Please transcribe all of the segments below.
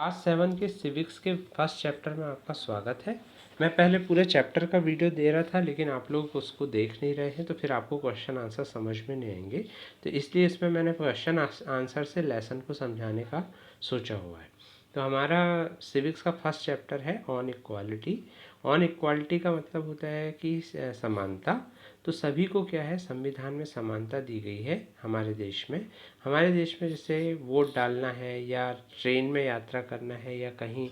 Class 7 के civics के first chapter में आपका स्वागत है। मैं पहले पूरे चैप्टर का वीडियो दे रहा था, लेकिन आप लोग उसको देख नहीं रहे हैं, तो फिर आपको क्वेश्चन आंसर समझ में नहीं आएंगे। तो इसलिए इसमें मैंने क्वेश्चन आंसर से लेसन को समझाने का सोचा हुआ है। तो हमारा सिविक्स का फर्स्ट चैप्टर है ऑन इक्वालिटी। ऑन इक्वालिटी का मतलब होता है कि समानता। तो सभी को क्या है, संविधान में समानता दी गई है हमारे देश में। हमारे देश में जैसे वोट डालना है, या ट्रेन में यात्रा करना है, या कहीं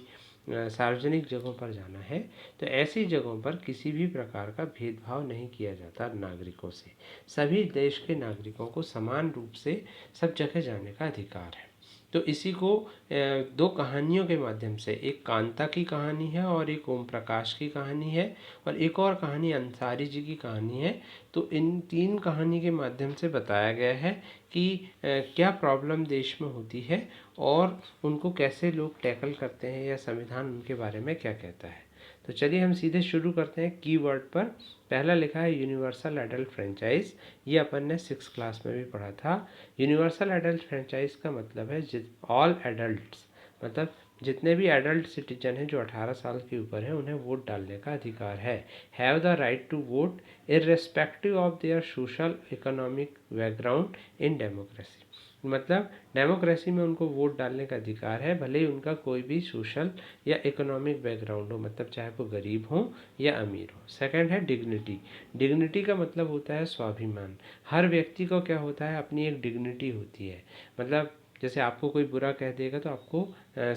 सार्वजनिक जगहों पर जाना है, तो ऐसी जगहों पर किसी भी प्रकार का भेदभाव नहीं किया जाता नागरिकों से। सभी देश के नागरिकों को समान रूप से सब जगह जाने का अधिकार है। तो इसी को दो कहानियों के माध्यम से, एक कांता की कहानी है और एक ओम प्रकाश की कहानी है, और एक और कहानी अंसारी जी की कहानी है। तो इन तीन कहानी के माध्यम से बताया गया है कि क्या प्रॉब्लम देश में होती है और उनको कैसे लोग टैकल करते हैं, या संविधान उनके बारे में क्या कहता है। तो चलिए हम सीधे शुरू करते हैं कीवर्ड पर। पहला लिखा है यूनिवर्सल एडल्ट फ्रेंचाइज। ये अपन ने 6th क्लास में भी पढ़ा था। यूनिवर्सल एडल्ट फ्रेंचाइज का मतलब है ऑल एडल्ट्स, मतलब जितने भी एडल्ट सिटीजन हैं जो 18 साल के ऊपर हैं, उन्हें वोट डालने का अधिकार है। Have the right to vote irrespective of their social economic background in democracy. मतलब डेमोक्रेसी में उनको वोट डालने का अधिकार है, भले ही उनका कोई भी सोशल या इकोनॉमिक बैकग्राउंड हो, मतलब चाहे वो गरीब हो या अमीर हो। सेकंड है डिग्निटी। डिग्निटी का मतलब होता है स्वाभिमान। हर व्यक्ति को क्या होता है, अपनी एक डिग्निटी होती है। मतलब जैसे आपको कोई बुरा कह देगा तो आपको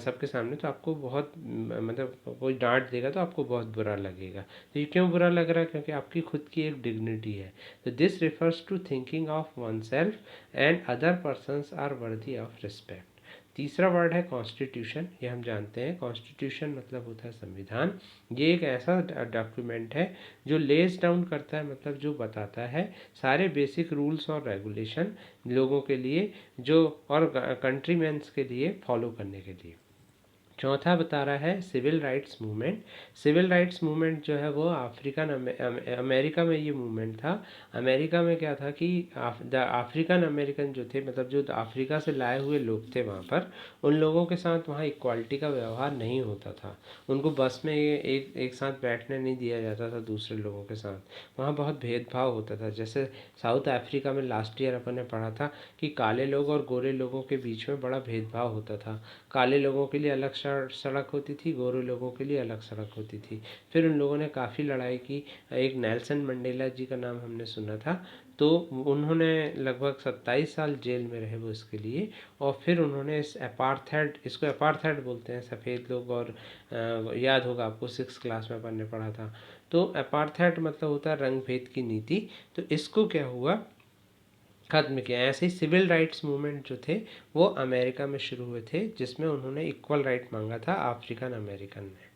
सबके सामने, तो आपको बहुत मतलब कोई डांट देगा तो आपको बहुत बुरा लगेगा। तो ये क्यों बुरा लग रहा है? क्योंकि आपकी खुद की एक डिग्निटी है। तो this refers to thinking of oneself and other persons are worthy of respect. तीसरा वर्ड है कॉन्स्टिट्यूशन। ये हम जानते हैं, कॉन्स्टिट्यूशन मतलब होता है संविधान। ये एक ऐसा डॉक्यूमेंट है जो लेस डाउन करता है, मतलब जो बताता है सारे बेसिक रूल्स और रेगुलेशन लोगों के लिए, जो और कंट्रीमैन्स के लिए फॉलो करने के लिए। चौथा बता रहा है civil rights movement. Civil rights movement जो है वो अमेरिका में ये मूवमेंट था। अमेरिका में क्या था कि अफ्रीकन अमेरिकन जो थे, मतलब जो अफ्रीका से लाए हुए लोग थे, वहाँ पर उन लोगों के साथ वहाँ इक्वालिटी का व्यवहार नहीं होता था। उनको बस में एक साथ बैठने नहीं दिया जाता था दूसरे लोगों के साथ। वहाँ बहुत भेदभाव होता था। जैसे साउथ अफ्रीका में लास्ट ईयर अपन ने पढ़ा था कि काले लोग और गोरे लोगों के बीच में बड़ा भेदभाव होता था। काले लोगों के लिए अलग सड़क होती थी, गोरे लोगों के लिए अलग सड़क होती थी। फिर उन लोगों ने काफ़ी लड़ाई की। एक नेल्सन मंडेला जी का नाम हमने सुना था। तो उन्होंने लगभग 27 साल जेल में रहे वो इसके लिए। और फिर उन्होंने इस अपार्थाइड, इसको अपार्थाइड बोलते हैं, सफ़ेद लोग, और याद होगा आपको 6th क्लास में अपन ने पढ़ा था। तो अपार्थाइड मतलब होता है रंग भेद की नीति। तो इसको क्या हुआ, खत्म किया। ऐसे ही सिविल राइट्स मूवमेंट जो थे वो अमेरिका में शुरू हुए थे, जिसमें उन्होंने इक्वल राइट मांगा था अफ्रीकन अमेरिकन में।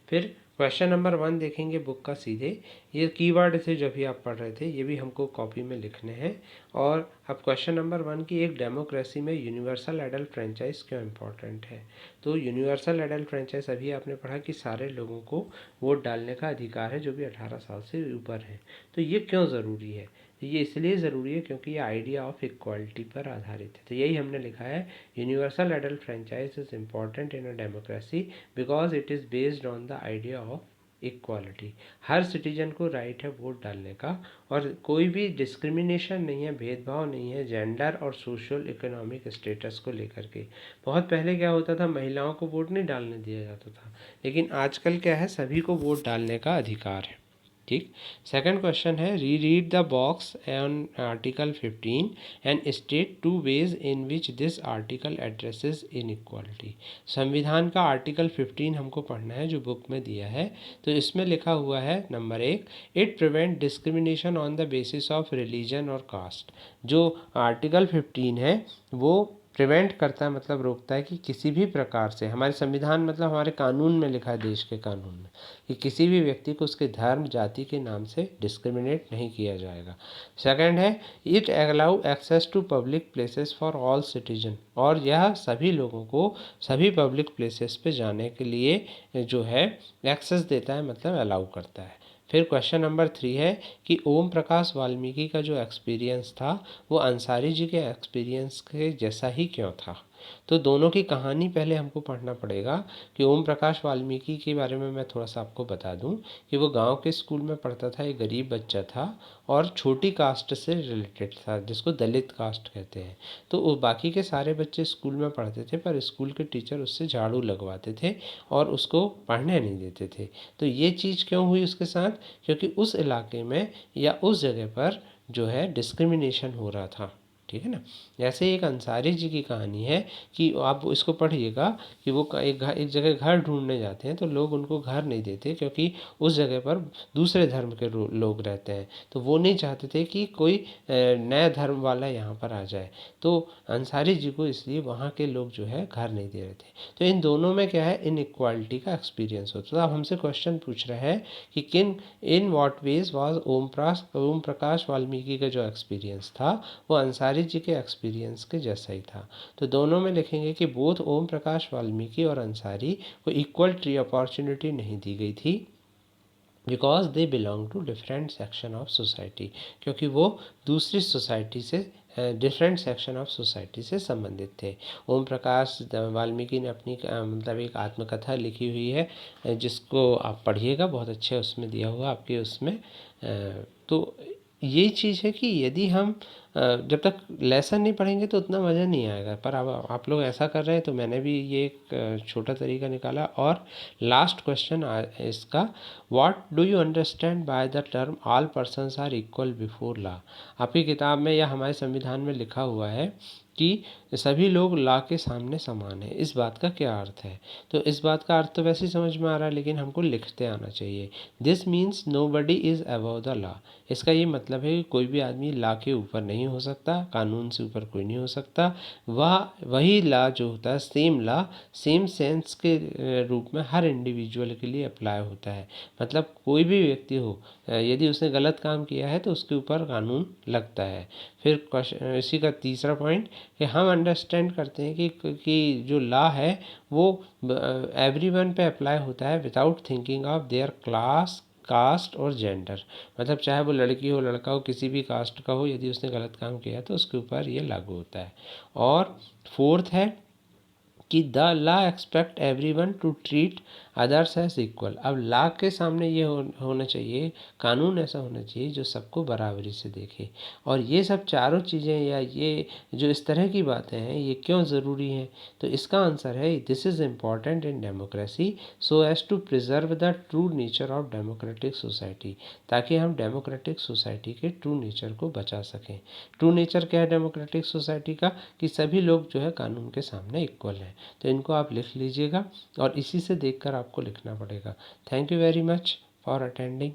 फिर क्वेश्चन नंबर 1 देखेंगे बुक का सीधे। ये कीवर्ड थे जो भी आप पढ़ रहे थे, ये भी हमको कॉपी में लिखने हैं। और अब क्वेश्चन नंबर 1 की, एक डेमोक्रेसी में यूनिवर्सल एडल्ट फ्रेंचाइज क्यों इम्पोर्टेंट है। तो यूनिवर्सल एडल्ट फ्रेंचाइज अभी आपने पढ़ा कि सारे लोगों को वोट डालने का अधिकार है जो भी 18 साल से ऊपर हैं। तो ये क्यों ज़रूरी है? ये इसलिए ज़रूरी है क्योंकि ये आइडिया ऑफ इक्वालिटी पर आधारित है। तो यही हमने लिखा है, universal adult franchise is important in a democracy because it is based on the idea of equality. Her citizen को राइट है वोट डालने का, और कोई भी डिस्क्रिमिनेशन नहीं है, भेदभाव नहीं है जेंडर और सोशल इकोनॉमिक स्टेटस को लेकर के। बहुत पहले क्या होता था, महिलाओं को वोट नहीं डालने दिया जाता था, लेकिन आजकल क्या है, सभी को वोट डालने का अधिकार है। ठीक। सेकंड क्वेश्चन है, री read the box on article 15 and state 2 ways in which this article addresses inequality. संविधान का आर्टिकल 15 हमको पढ़ना है जो बुक में दिया है। तो इसमें लिखा हुआ है number 1, it prevent discrimination on the basis of religion और कास्ट। जो आर्टिकल 15 है वो प्रिवेंट करता है, मतलब रोकता है कि किसी भी प्रकार से, हमारे संविधान मतलब हमारे कानून में लिखा है, देश के कानून में, कि किसी भी व्यक्ति को उसके धर्म जाति के नाम से डिस्क्रिमिनेट नहीं किया जाएगा। सेकंड है, it allow access to public places for all citizen. और यह सभी लोगों को सभी पब्लिक प्लेसेस पे जाने के लिए जो है एक्सेस देता है, मतलब अलाउ करता है। फिर क्वेश्चन नंबर 3 है कि ओम प्रकाश वाल्मीकि का जो एक्सपीरियंस था वो अंसारी जी के एक्सपीरियंस के जैसा ही क्यों था। तो दोनों की कहानी पहले हमको पढ़ना पड़ेगा कि ओम प्रकाश वाल्मीकि के बारे में मैं थोड़ा सा आपको बता दूं कि वो गांव के स्कूल में पढ़ता था, एक गरीब बच्चा था और छोटी कास्ट से रिलेटेड था जिसको दलित कास्ट कहते हैं। तो वो बाकी के सारे बच्चे स्कूल में पढ़ते थे पर स्कूल के टीचर उससे झाड़ू लगवाते थे और उसको पढ़ने नहीं देते थे। तो ये चीज़ क्यों हुई उसके साथ? क्योंकि उस इलाके में या उस जगह पर जो है डिस्क्रिमिनेशन हो रहा था। ठीक है ना। जैसे एक अंसारी जी की कहानी है कि आप इसको पढ़िएगा कि वो एक जगह घर ढूंढने जाते हैं तो लोग उनको घर नहीं देते क्योंकि उस जगह पर दूसरे धर्म के लोग रहते हैं। तो वो नहीं चाहते थे कि कोई नया धर्म वाला यहाँ पर आ जाए। तो अंसारी जी को इसलिए वहाँ के लोग जो है घर नहीं दे रहे थे। तो इन दोनों में क्या है, इनइक्वालिटी का एक्सपीरियंस होता है। तो आप हमसे क्वेश्चन पूछ रहे हैं कि in what veg was Om Prakash Valmiki का जो एक्सपीरियंस था वो अंसारी जी के एक्सपीरियंस के जैसा ही था। तो दोनों में लिखेंगे कि बोथ ओम प्रकाश वाल्मीकि और अंसारी को इक्वल ट्री अपॉर्चुनिटी नहीं दी गई थी because they belong to different section of society, क्योंकि वो दूसरी सोसाइटी से डिफरेंट सेक्शन ऑफ सोसाइटी से संबंधित थे। ओम प्रकाश वाल्मीकि ने अपनी मतलब एक आत्मकथा लिखी हुई है जिसको आप पढ़िएगा, बहुत अच्छे उसमें दिया हुआ आपके उसमें। तो यही चीज़ है कि यदि हम जब तक लेसन नहीं पढ़ेंगे तो उतना मज़ा नहीं आएगा। पर अब आप लोग ऐसा कर रहे हैं तो मैंने भी ये एक छोटा तरीका निकाला। और लास्ट क्वेश्चन इसका, what do you understand by the term all persons are equal before law. आपकी किताब में या हमारे संविधान में लिखा हुआ है कि सभी लोग लॉ के सामने समान हैं, इस बात का क्या अर्थ है? तो इस बात का अर्थ तो वैसे ही समझ में आ रहा है लेकिन हमको लिखते आना चाहिए। This means nobody is above the law. इसका ये मतलब है कि कोई भी आदमी लॉ के ऊपर नहीं हो सकता, कानून से ऊपर कोई नहीं हो सकता। वही लॉ जो होता है, सेम लॉ सेम सेंस के रूप में हर इंडिविजुअल के लिए अप्लाई होता है। मतलब कोई भी व्यक्ति हो, यदि उसने गलत काम किया है तो उसके ऊपर कानून लगता है। फिर क्वेश्चन इसी का तीसरा पॉइंट कि हम अंडरस्टैंड करते हैं कि जो लॉ है वो एवरीवन पे अप्लाई होता है without thinking of their class, caste और जेंडर। मतलब चाहे वो लड़की हो लड़का हो, किसी भी कास्ट का हो, यदि उसने गलत काम किया तो उसके ऊपर ये लागू होता है। और फोर्थ है कि the law expect everyone to treat others as equal. अब लॉ के सामने ये होना चाहिए, कानून ऐसा होना चाहिए जो सबको बराबरी से देखे। और ये सब चारों चीज़ें या ये जो इस तरह की बातें हैं ये क्यों ज़रूरी हैं? तो इसका आंसर है this is important in democracy so as to preserve the true nature of democratic society, ताकि हम डेमोक्रेटिक सोसाइटी के ट्रू नेचर को बचा सकें। ट्रू नेचर क्या है डेमोक्रेटिक सोसाइटी का? कि सभी लोग जो है कानून के सामने इक्वल हैं। तो इनको आप लिख लीजिएगा और इसी से देखकर आपको लिखना पड़ेगा। Thank you very much for attending.